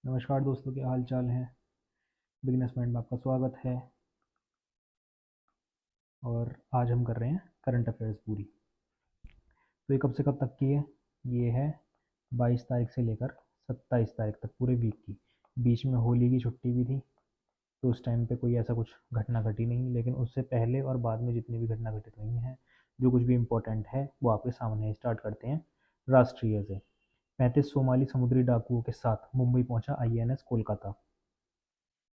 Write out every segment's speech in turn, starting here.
नमस्कार दोस्तों, क्या हाल चाल है। बिजनेस माइंड में आपका स्वागत है। और आज हम कर रहे हैं करंट अफेयर्स पूरी। तो ये कब से कब तक की है? ये है 22 तारीख से लेकर 27 तारीख तक, पूरे वीक की। बीच में होली की छुट्टी भी थी, तो उस टाइम पे कोई ऐसा कुछ घटना घटी नहीं, लेकिन उससे पहले और बाद में जितनी भी घटना घटित हुई हैं, जो कुछ भी इम्पोर्टेंट है वो आपके सामने है। स्टार्ट करते हैं राष्ट्रीय से। 35 सोमाली समुद्री डाकुओं के साथ मुंबई पहुंचा आईएनएस कोलकाता।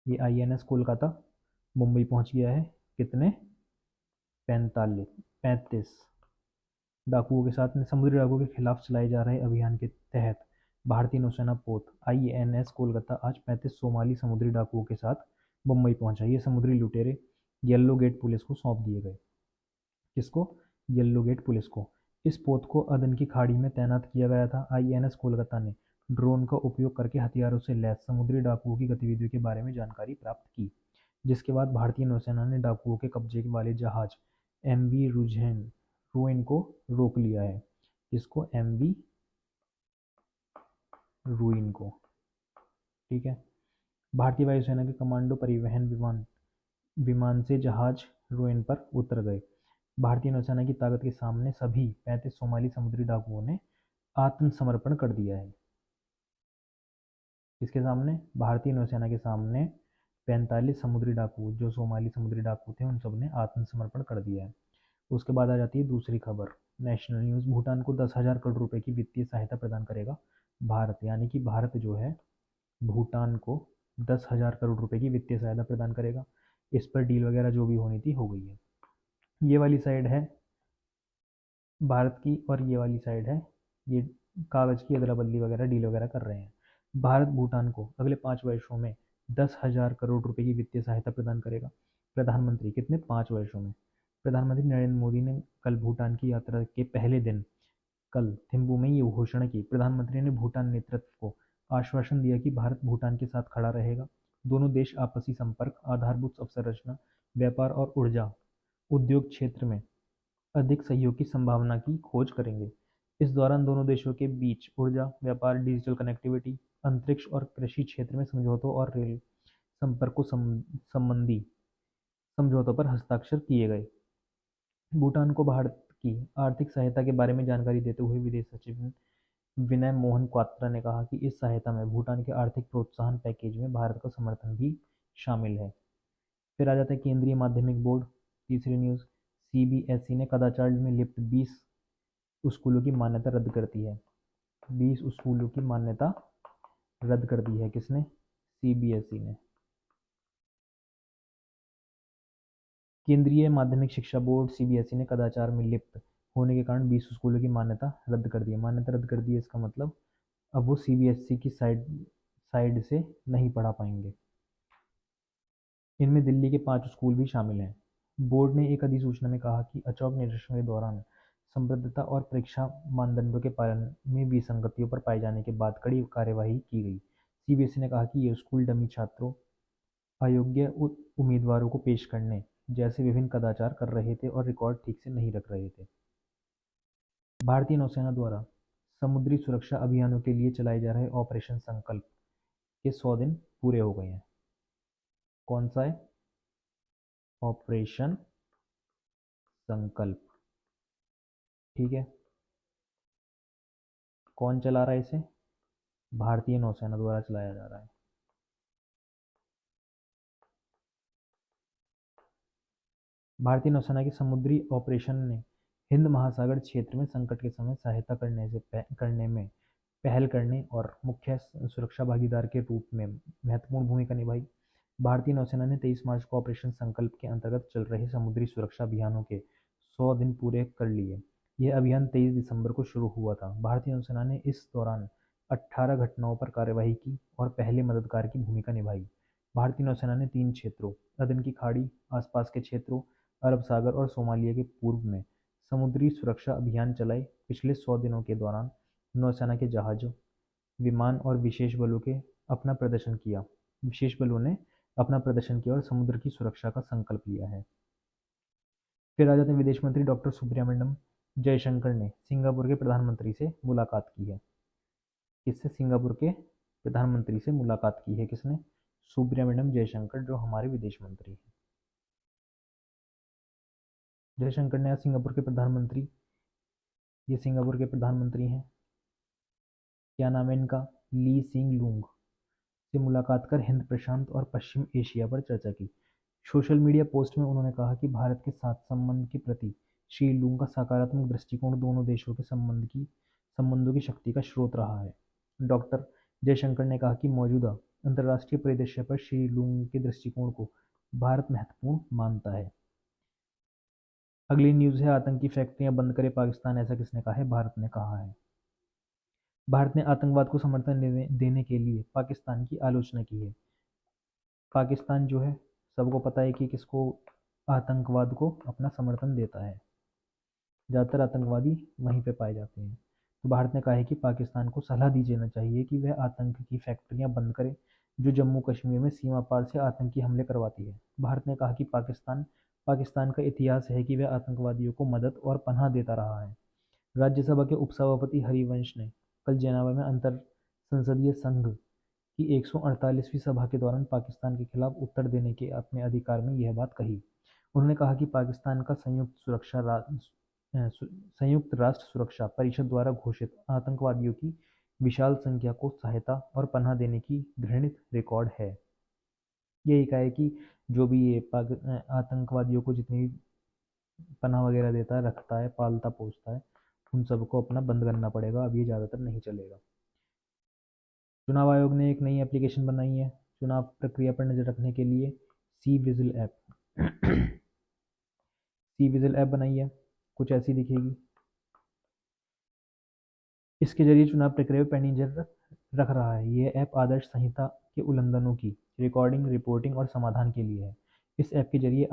ये आईएनएस कोलकाता मुंबई पहुंच गया है। कितने? 35 डाकुओं के साथ में समुद्री डाकुओं के खिलाफ चलाए जा रहे अभियान के तहत भारतीय नौसेना पोत आईएनएस कोलकाता आज 35 सोमाली समुद्री डाकुओं के साथ मुंबई पहुंचा। ये समुद्री लुटेरे येलो गेट पुलिस को सौंप दिए गए। किसको? येलो गेट पुलिस को। इस पोत को अदन की खाड़ी में तैनात किया गया था। आईएनएस कोलकाता ने ड्रोन का उपयोग करके हथियारों से लैस समुद्री डाकुओं की गतिविधियों के बारे में जानकारी प्राप्त की, जिसके बाद भारतीय नौसेना ने डाकुओं के कब्जे वाले जहाज एमवी रुइन को रोक लिया है। किसको? एमवी रुइन को। ठीक है। भारतीय वायुसेना के कमांडो परिवहन विमान विमान से जहाज रुइन पर उतर गए। भारतीय नौसेना की ताकत के सामने सभी 35 सोमाली समुद्री डाकुओं ने आत्मसमर्पण कर दिया है। किसके सामने? भारतीय नौसेना के सामने 45 समुद्री डाकू, जो सोमाली समुद्री डाकू थे, उन सब ने आत्मसमर्पण कर दिया है। उसके बाद आ जाती है दूसरी खबर। National news. भूटान को 10,000 करोड़ रुपए की वित्तीय सहायता प्रदान करेगा भारत। यानी कि भारत जो है भूटान को 10,000 करोड़ रुपए की वित्तीय सहायता प्रदान करेगा। इस पर डील वगैरह जो भी होनी थी हो गई है। ये वाली साइड है भारत की, और ये वाली साइड है, ये कागज़ की अदला बदली वगैरह डील वगैरह कर रहे हैं। भारत भूटान को अगले 5 वर्षों में 10,000 करोड़ रुपए की वित्तीय सहायता प्रदान करेगा। प्रधानमंत्री कितने? 5 वर्षों में। प्रधानमंत्री नरेंद्र मोदी ने कल भूटान की यात्रा के पहले दिन कल थिम्पू में ये घोषणा की। प्रधानमंत्री ने भूटान नेतृत्व को आश्वासन दिया कि भारत भूटान के साथ खड़ा रहेगा। दोनों देश आपसी संपर्क, आधारभूत अवसंरचना, व्यापार और ऊर्जा उद्योग क्षेत्र में अधिक सहयोग की संभावना की खोज करेंगे। इस दौरान दोनों देशों के बीच ऊर्जा, व्यापार, डिजिटल कनेक्टिविटी, अंतरिक्ष और कृषि क्षेत्र में समझौतों और रेल संपर्क को संबंधी समझौतों पर हस्ताक्षर किए गए। भूटान को भारत की आर्थिक सहायता के बारे में जानकारी देते हुए विदेश सचिव विनय मोहन क्वात्रा ने कहा कि इस सहायता में भूटान के आर्थिक प्रोत्साहन पैकेज में भारत का समर्थन भी शामिल है। फिर आ जाता है केंद्रीय माध्यमिक बोर्ड। तीसरी न्यूज़। सीबीएसई ने कदाचार में लिप्त 20 स्कूलों की मान्यता रद्द कर दी है। 20 स्कूलों की मान्यता रद्द कर दी है। किसने? सीबीएसई ने। केंद्रीय माध्यमिक शिक्षा बोर्ड सीबीएसई ने कदाचार में लिप्त होने के कारण 20 स्कूलों की मान्यता रद्द कर दी है। मान्यता रद्द कर दी है, इसका मतलब अब वो सीबीएसई की साइड साइड से नहीं पढ़ा पाएंगे। इनमें दिल्ली के 5 स्कूल भी शामिल हैं। बोर्ड ने एक अधिसूचना में कहा कि अचौक निरीक्षण के दौरान संबद्धता और परीक्षा मानदंडों के पालन में विसंगतियों पर पाए जाने के बाद कड़ी कार्यवाही की गई। सीबीएसई ने कहा कि ये स्कूल डमी छात्रों, अयोग्य उम्मीदवारों को पेश करने जैसे विभिन्न कदाचार कर रहे थे और रिकॉर्ड ठीक से नहीं रख रहे थे। भारतीय नौसेना द्वारा समुद्री सुरक्षा अभियानों के लिए चलाए जा रहे ऑपरेशन संकल्प के 100 दिन पूरे हो गए हैं। कौन सा है? ऑपरेशन संकल्प। ठीक है। कौन चला रहा है इसे? भारतीय नौसेना द्वारा चलाया जा रहा है। भारतीय नौसेना के समुद्री ऑपरेशन ने हिंद महासागर क्षेत्र में संकट के समय सहायता करने में पहल करने और मुख्य सुरक्षा भागीदार के रूप में महत्वपूर्ण भूमिका निभाई। भारतीय नौसेना ने 23 मार्च को ऑपरेशन संकल्प के अंतर्गत चल रहे समुद्री सुरक्षा अभियानों के 100 दिन पूरे कर लिए। यह अभियान 23 दिसंबर को शुरू हुआ था। भारतीय नौसेना ने इस दौरान 18 घटनाओं पर कार्यवाही की और पहले मददगार की भूमिका निभाई। भारतीय नौसेना ने 3 क्षेत्रों, अदन की खाड़ी, आसपास के क्षेत्रों, अरब सागर और सोमालिया के पूर्व में समुद्री सुरक्षा अभियान चलाए। पिछले 100 दिनों के दौरान नौसेना के जहाजों, विमान और विशेष बलों ने अपना प्रदर्शन किया और समुद्र की सुरक्षा का संकल्प लिया है। फिर आ जाते हैं विदेश मंत्री डॉक्टर सुब्रमण्यम जयशंकर ने सिंगापुर के प्रधानमंत्री से मुलाकात की है। किससे? सिंगापुर के प्रधानमंत्री से मुलाकात की है किसने? सुब्रमण्यम जयशंकर, जो हमारे विदेश मंत्री हैं। जयशंकर ने आज सिंगापुर के प्रधानमंत्री, ये सिंगापुर के प्रधानमंत्री हैं, क्या नाम है इनका? ली सिंग लूंग, से मुलाकात कर हिंद प्रशांत और पश्चिम एशिया पर चर्चा की। सोशल मीडिया पोस्ट में उन्होंने कहा कि भारत के साथ संबंध के प्रति श्री लूंग का सकारात्मक दृष्टिकोण दोनों देशों के संबंधों की शक्ति का स्रोत रहा है। डॉक्टर जयशंकर ने कहा कि मौजूदा अंतर्राष्ट्रीय परिदृश्य पर श्री लूंग के दृष्टिकोण को भारत महत्वपूर्ण मानता है। अगली न्यूज़ है, आतंकी फैक्ट्रियां बंद करे पाकिस्तान, ऐसा किसने कहा है? भारत ने कहा है। भारत ने आतंकवाद को समर्थन देने के लिए पाकिस्तान की आलोचना की है। पाकिस्तान जो है, सबको पता है कि किसको, आतंकवाद को अपना समर्थन देता है। ज़्यादातर आतंकवादी वहीं पे पाए जाते हैं। तो भारत ने कहा है कि पाकिस्तान को सलाह दी जाना चाहिए कि वह आतंक की फैक्ट्रियां बंद करे जो जम्मू कश्मीर में सीमा पार से आतंकी हमले करवाती है। भारत ने कहा कि पाकिस्तान का इतिहास है कि वह आतंकवादियों को मदद और पनाह देता रहा है। राज्यसभा के उपसभापति हरिवंश ने कल जेनेवा में अंतर संसदीय संघ की 148वीं सभा के दौरान पाकिस्तान के खिलाफ उत्तर देने के अपने अधिकार में यह बात कही। उन्होंने कहा कि पाकिस्तान का संयुक्त राष्ट्र सुरक्षा परिषद द्वारा घोषित आतंकवादियों की विशाल संख्या को सहायता और पनाह देने की घृणित रिकॉर्ड है। यही कहा है कि जो भी ये आतंकवादियों को जितनी पनाह वगैरह देता है, रखता है, पालता पोसता है, उन सबको अपना बंद करना पड़ेगा। अब ये ज़्यादातर नहीं चलेगा। चुनाव आयोग ने एक नई एप्लीकेशन बनाई है चुनाव प्रक्रिया पर नजर रखने के लिए, C vigil app. C vigil app बनाई है, कुछ ऐसी दिखेगी। इसके जरिए चुनाव प्रक्रिया पर पैनी नजर रख रहा है। यह ऐप आदर्श संहिता के उल्लंघनों की रिकॉर्डिंग, रिपोर्टिंग और समाधान के लिए है। इस ऐप के जरिए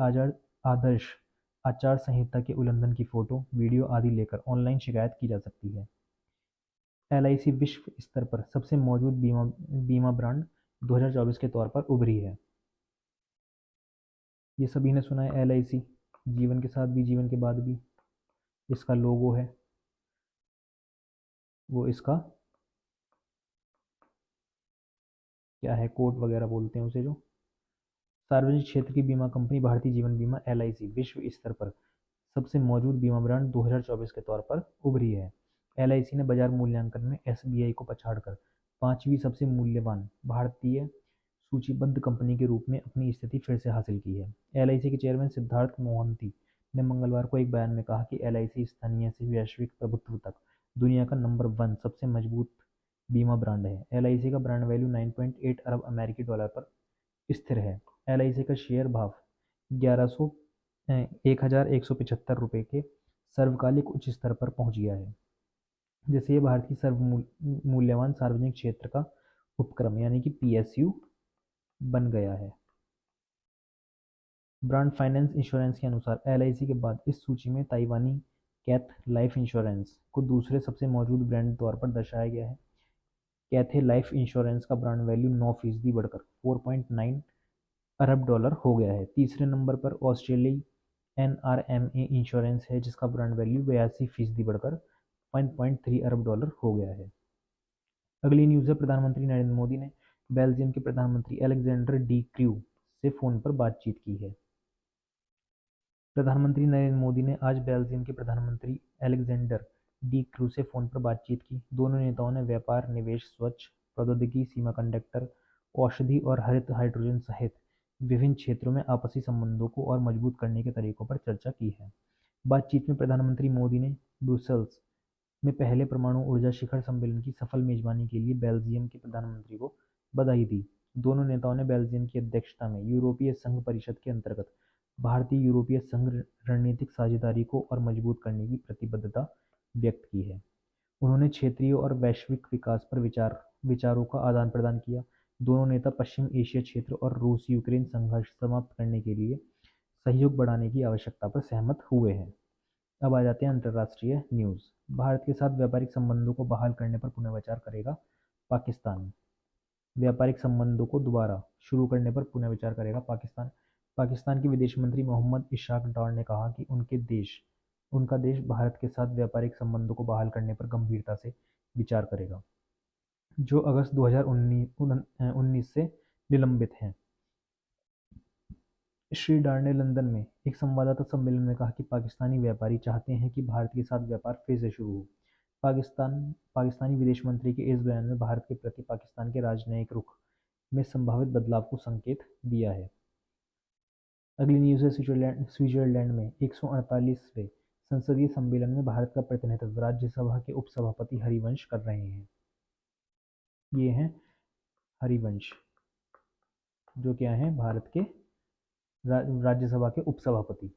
आदर्श आचार संहिता के उल्लंघन की फोटो, वीडियो आदि लेकर ऑनलाइन शिकायत की जा सकती है। एलआईसी विश्व स्तर पर सबसे मौजूद बीमा ब्रांड 2024 के तौर पर उभरी है। ये सभी ने सुना है, एलआईसी जीवन के साथ भी, जीवन के बाद भी। इसका लोगो है वो, इसका क्या है, कोड वगैरह बोलते हैं उसे। जो सार्वजनिक क्षेत्र की बीमा कंपनी भारतीय जीवन बीमा एलआईसी विश्व स्तर पर सबसे मौजूद बीमा ब्रांड 2024 के तौर पर उभरी है। एलआईसी ने बाजार मूल्यांकन में एसबीआई को पछाड़कर 5वीं सबसे मूल्यवान भारतीय सूचीबद्ध कंपनी के रूप में अपनी स्थिति फिर से हासिल की है। एलआईसी के चेयरमैन सिद्धार्थ मोहंती ने मंगलवार को एक बयान में कहा कि एलआईसी स्थानीय से वैश्विक प्रभुत्व तक दुनिया का नंबर 1 सबसे मजबूत बीमा ब्रांड है। एलआईसी का ब्रांड वैल्यू 9.8 अरब अमेरिकी डॉलर पर स्थिर है। एलआईसी का शेयर भाव 1175 के सर्वकालिक उच्च स्तर पर पहुंच गया है, जिससे ये भारत की सर्वमूल्यवान सार्वजनिक क्षेत्र का उपक्रम यानी कि पीएसयू बन गया है। ब्रांड फाइनेंस इंश्योरेंस के अनुसार एलआईसी के बाद इस सूची में ताइवानी कैथ लाइफ इंश्योरेंस को दूसरे सबसे मौजूद ब्रांड तौर पर दर्शाया गया है। कैथे लाइफ इंश्योरेंस का ब्रांड वैल्यू 9% बढ़कर 4.9 अरब डॉलर हो गया है। तीसरे नंबर पर ऑस्ट्रेलियाई एनआरएमए इंश्योरेंस है, जिसका ब्रांड वैल्यू 82% बढ़कर 1.3 अरब डॉलर हो गया है। अगली न्यूज़ है, प्रधानमंत्री नरेंद्र मोदी ने बेल्जियम के प्रधानमंत्री अलेक्जेंडर डी क्रू से फ़ोन पर बातचीत की है। प्रधानमंत्री नरेंद्र मोदी ने आज बेल्जियम के प्रधानमंत्री अलेक्जेंडर डी क्रू से फ़ोन पर बातचीत की। दोनों नेताओं ने व्यापार, निवेश, स्वच्छ प्रौद्योगिकी, सीमा कंडक्टर, औषधि और हरित हाइड्रोजन सहित विभिन्न क्षेत्रों में आपसी संबंधों को और मजबूत करने के तरीकों पर चर्चा की है। बातचीत में प्रधानमंत्री मोदी ने ब्रुसेल्स में पहले परमाणु ऊर्जा शिखर सम्मेलन की सफल मेजबानी के लिए बेल्जियम के प्रधानमंत्री को बधाई दी। दोनों नेताओं ने बेल्जियम की अध्यक्षता में यूरोपीय संघ परिषद के अंतर्गत भारतीय यूरोपीय संघ रणनीतिक साझेदारी को और मजबूत करने की प्रतिबद्धता व्यक्त की है। उन्होंने क्षेत्रीय और वैश्विक विकास पर विचारों का आदान प्रदान किया। दोनों नेता पश्चिम एशिया क्षेत्र और रूस यूक्रेन संघर्ष समाप्त करने के लिए सहयोग बढ़ाने की आवश्यकता पर सहमत हुए हैं। अब आ जाते हैं अंतर्राष्ट्रीय न्यूज़। भारत के साथ व्यापारिक संबंधों को बहाल करने पर पुनर्विचार करेगा पाकिस्तान। व्यापारिक संबंधों को दोबारा शुरू करने पर पुनर्विचार करेगा पाकिस्तान। पाकिस्तान के विदेश मंत्री मोहम्मद इशाक डार ने कहा कि उनका देश भारत के साथ व्यापारिक संबंधों को बहाल करने पर गंभीरता से विचार करेगा। जो अगस्त 2019 से निलंबित हैं। श्री डार ने लंदन में एक संवाददाता सम्मेलन में कहा कि पाकिस्तानी व्यापारी चाहते हैं कि भारत के साथ व्यापार फिर से शुरू हो। पाकिस्तानी विदेश मंत्री के इस बयान में भारत के प्रति पाकिस्तान के राजनयिक रुख में संभावित बदलाव को संकेत दिया है। अगली न्यूज़ है स्विट्जरलैंड में 148वें संसदीय सम्मेलन में भारत का प्रतिनिधित्व राज्यसभा के उपसभापति हरिवंश कर रहे हैं। ये हैं हरिवंश, जो क्या हैं भारत के राज्यसभा के उपसभापति।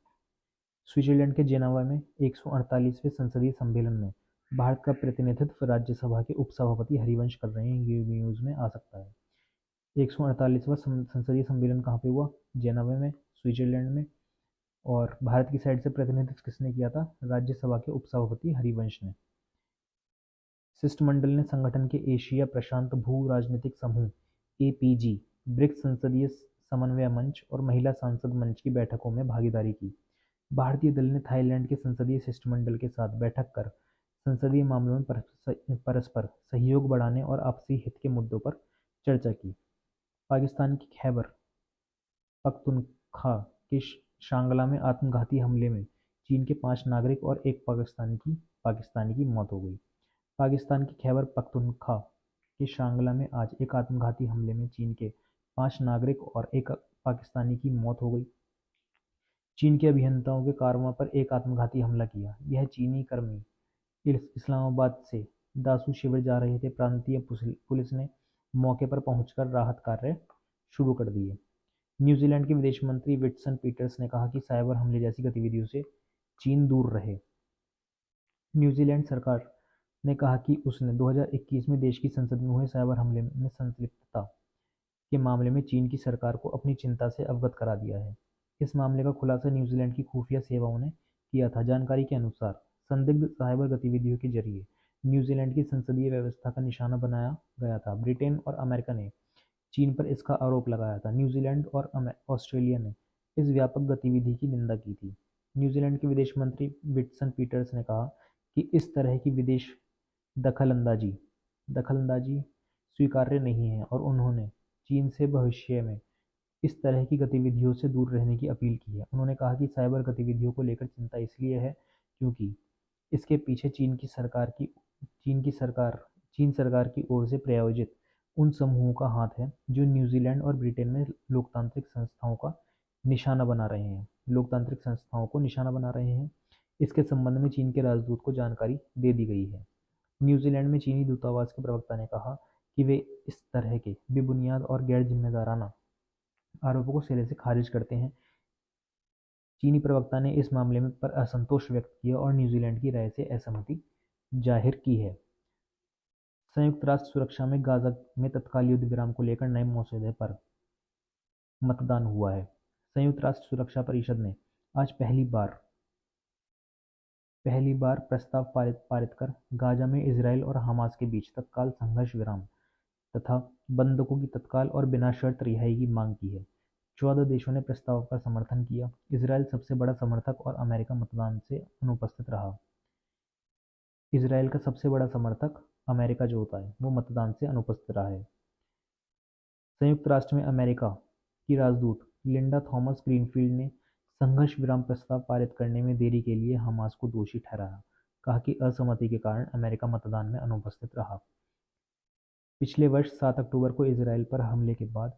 स्विट्जरलैंड के जेनेवा में 148वें संसदीय सम्मेलन में भारत का प्रतिनिधित्व राज्यसभा के उपसभापति हरिवंश कर रहे हैं। ये भी न्यूज़ में आ सकता है। 148वां संसदीय सम्मेलन कहाँ पे हुआ? जेनेवा में, स्विट्जरलैंड में। और भारत की साइड से प्रतिनिधित्व किसने किया था? राज्यसभा के उपसभापति हरिवंश ने। शिष्टमंडल ने संगठन के एशिया प्रशांत भू राजनीतिक समूह APG, ब्रिक्स संसदीय समन्वय मंच और महिला सांसद मंच की बैठकों में भागीदारी की। भारतीय दल ने थाईलैंड के संसदीय शिष्टमंडल के साथ बैठक कर संसदीय मामलों में परस्पर सहयोग बढ़ाने और आपसी हित के मुद्दों पर चर्चा की। पाकिस्तान की खैबर पख्तूनख्वा के शांगला में आत्मघाती हमले में चीन के 5 नागरिक और एक पाकिस्तानी की मौत हो गई। पाकिस्तान के खैबर पख्तूनख्वा के शांगला में आज एक आत्मघाती हमले में चीन के 5 नागरिक और एक पाकिस्तानी की मौत हो गई। चीन के अभियंताओं के कारवां पर एक आत्मघाती हमला किया। यह चीनी कर्मी इस्लामाबाद से दासू शिविर जा रहे थे। प्रांतीय पुलिस ने मौके पर पहुंचकर राहत कार्य शुरू कर दिए। न्यूजीलैंड के विदेश मंत्री विटसन पीटर्स ने कहा कि साइबर हमले जैसी गतिविधियों से चीन दूर रहे। न्यूजीलैंड सरकार ने कहा कि उसने 2021 में देश की संसद में हुए साइबर हमले में संलिप्तता के मामले में चीन की सरकार को अपनी चिंता से अवगत करा दिया है। इस मामले का खुलासा न्यूजीलैंड की खुफिया सेवाओं ने किया था। जानकारी के अनुसार संदिग्ध साइबर गतिविधियों के जरिए न्यूजीलैंड की संसदीय व्यवस्था का निशाना बनाया गया था। ब्रिटेन और अमेरिका ने चीन पर इसका आरोप लगाया था। न्यूजीलैंड और ऑस्ट्रेलिया ने इस व्यापक गतिविधि की निंदा की थी। न्यूजीलैंड के विदेश मंत्री विटसन पीटर्स ने कहा कि इस तरह की विदेश दखलंदाजी स्वीकार्य नहीं है और उन्होंने चीन से भविष्य में इस तरह की गतिविधियों से दूर रहने की अपील की है। उन्होंने कहा कि साइबर गतिविधियों को लेकर चिंता इसलिए है क्योंकि इसके पीछे चीन सरकार की ओर से प्रायोजित उन समूहों का हाथ है जो न्यूजीलैंड और ब्रिटेन में लोकतांत्रिक संस्थाओं को निशाना बना रहे हैं। इसके संबंध में चीन के राजदूत को जानकारी दे दी गई है। न्यूजीलैंड में चीनी दूतावास के प्रवक्ता ने कहा कि वे इस तरह के बेबुनियाद और गैर जिम्मेदाराना आरोपों को सिरे से खारिज करते हैं। चीनी प्रवक्ता ने इस मामले में पर असंतोष व्यक्त किया और न्यूजीलैंड की राय से असहमति जाहिर की है। संयुक्त राष्ट्र सुरक्षा में गाजा में तत्काल युद्ध विराम को लेकर नए मसौदे पर मतदान हुआ है। संयुक्त राष्ट्र सुरक्षा परिषद ने आज पहली बार प्रस्ताव पारित कर गाजा में इजरायल और हमास के बीच तत्काल संघर्ष विराम तथा बंधकों की तत्काल और बिना शर्त रिहाई की मांग की है। 14 देशों ने प्रस्ताव का समर्थन किया। इजरायल सबसे बड़ा समर्थक और अमेरिका मतदान से अनुपस्थित रहा। इजरायल का सबसे बड़ा समर्थक अमेरिका जो होता है वो मतदान से अनुपस्थित रहा है। संयुक्त राष्ट्र में अमेरिका की राजदूत लिंडा थॉमस ग्रीनफील्ड ने संघर्ष विराम प्रस्ताव पारित करने में देरी के लिए हमास को दोषी ठहराया। कहा कि असहमति के कारण अमेरिका मतदान में अनुपस्थित रहा। पिछले वर्ष 7 अक्टूबर को इजरायल पर हमले के बाद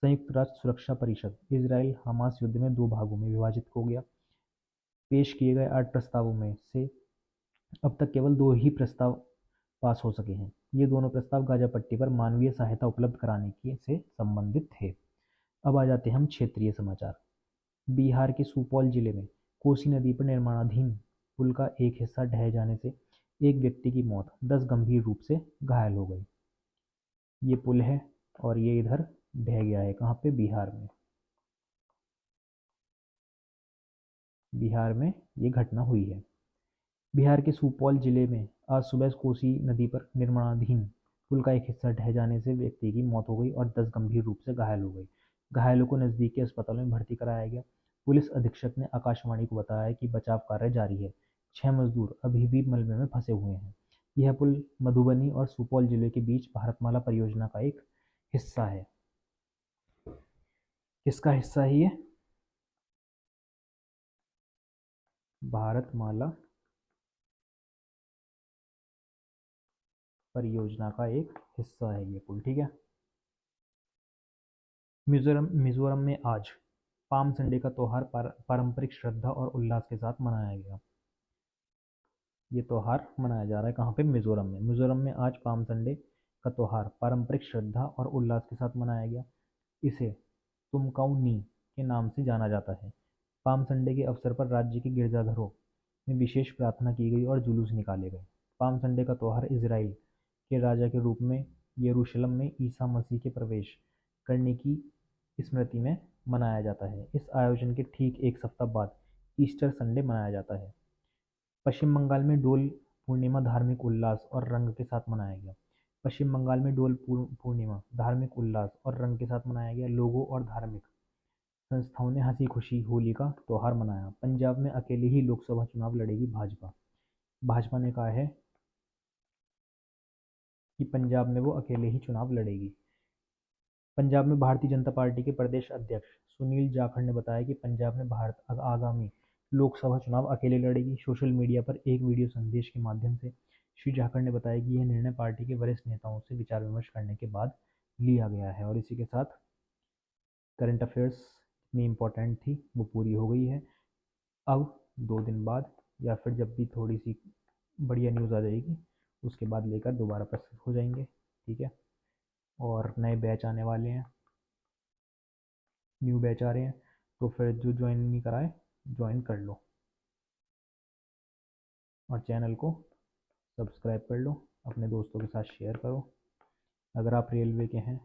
संयुक्त राष्ट्र सुरक्षा परिषद इजरायल हमास युद्ध में 2 भागों में विभाजित हो गया। पेश किए गए 8 प्रस्तावों में से अब तक केवल 2 ही प्रस्ताव पास हो सके हैं। ये दोनों प्रस्ताव गाजा पट्टी पर मानवीय सहायता उपलब्ध कराने से संबंधित थे। अब आ जाते हैं हम क्षेत्रीय समाचार। बिहार के सुपौल जिले में कोसी नदी पर निर्माणाधीन पुल का एक हिस्सा ढह जाने से एक व्यक्ति की मौत, 10 गंभीर रूप से घायल हो गए। ये पुल है और ये इधर ढह गया है। कहाँ पे? बिहार में ये घटना हुई है। बिहार के सुपौल जिले में आज सुबह कोसी नदी पर निर्माणाधीन पुल का एक हिस्सा ढह जाने से व्यक्ति की मौत हो गई और 10 गंभीर रूप से घायल हो गए। घायलों को नजदीक के अस्पताल में भर्ती कराया गया। पुलिस अधीक्षक ने आकाशवाणी को बताया कि बचाव कार्य जारी है। 6 मजदूर अभी भी मलबे में फंसे हुए हैं। यह पुल मधुबनी और सुपौल जिले के बीच भारतमाला परियोजना का एक हिस्सा है। किसका हिस्सा है ये? भारतमाला परियोजना का एक हिस्सा है ये पुल, ठीक है। मिजोरम में आज पाम संडे का त्योहार पारंपरिक श्रद्धा और उल्लास के साथ मनाया गया। ये त्योहार मनाया जा रहा है कहाँ पे? मिजोरम में। मिजोरम में आज पाम संडे का त्योहार पारंपरिक श्रद्धा और उल्लास के साथ मनाया गया। इसे तुमकाउनी के नाम से जाना जाता है। पाम संडे के अवसर पर राज्य के गिरजाघरों में विशेष प्रार्थना की गई और जुलूस निकाले गए। पाम संडे का त्योहार इजराइल के राजा के रूप में यरूशलेम में ईसा मसीह के प्रवेश करने की स्मृति में मनाया जाता है। इस आयोजन के ठीक एक सप्ताह बाद ईस्टर संडे मनाया जाता है। पश्चिम बंगाल में डोल पूर्णिमा धार्मिक उल्लास और रंग के साथ मनाया गया। पश्चिम बंगाल में डोल पूर्णिमा धार्मिक उल्लास और रंग के साथ मनाया गया। लोगों और धार्मिक संस्थाओं ने हंसी खुशी होली का त्योहार मनाया। पंजाब में अकेले ही लोकसभा चुनाव लड़ेगी भाजपा। भाजपा ने कहा है कि पंजाब में वो अकेले ही चुनाव लड़ेगी। पंजाब में भारतीय जनता पार्टी के प्रदेश अध्यक्ष सुनील जाखड़ ने बताया कि पंजाब में भारत आगामी लोकसभा चुनाव अकेले लड़ेगी। सोशल मीडिया पर एक वीडियो संदेश के माध्यम से श्री जाखड़ ने बताया कि यह निर्णय पार्टी के वरिष्ठ नेताओं से विचार विमर्श करने के बाद लिया गया है। और इसी के साथ करंट अफेयर्स इतनी इम्पोर्टेंट थी वो पूरी हो गई है। अब 2 दिन बाद या फिर जब भी थोड़ी सी बढ़िया न्यूज़ आ जाएगी उसके बाद लेकर दोबारा प्रस्तुत हो जाएंगे, ठीक है। और नए बैच आने वाले हैं, न्यू बैच आ रहे हैं, तो फिर जो ज्वाइन नहीं कराए ज्वाइन कर लो और चैनल को सब्सक्राइब कर लो, अपने दोस्तों के साथ शेयर करो। अगर आप रेलवे के हैं,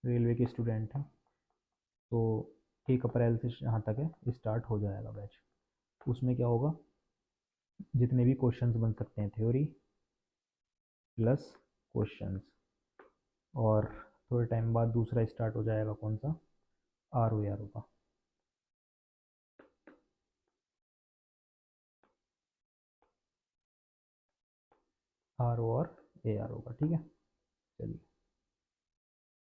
रेलवे के स्टूडेंट हैं, तो 1 अप्रैल से यहाँ तक है स्टार्ट हो जाएगा बैच। उसमें क्या होगा, जितने भी क्वेश्चंस बन सकते हैं थ्योरी प्लस क्वेश्चंस, और थोड़े टाइम बाद दूसरा स्टार्ट हो जाएगा कौन सा, आर ओ का। आर ओ और ए आर ओ का, ठीक है। चलिए।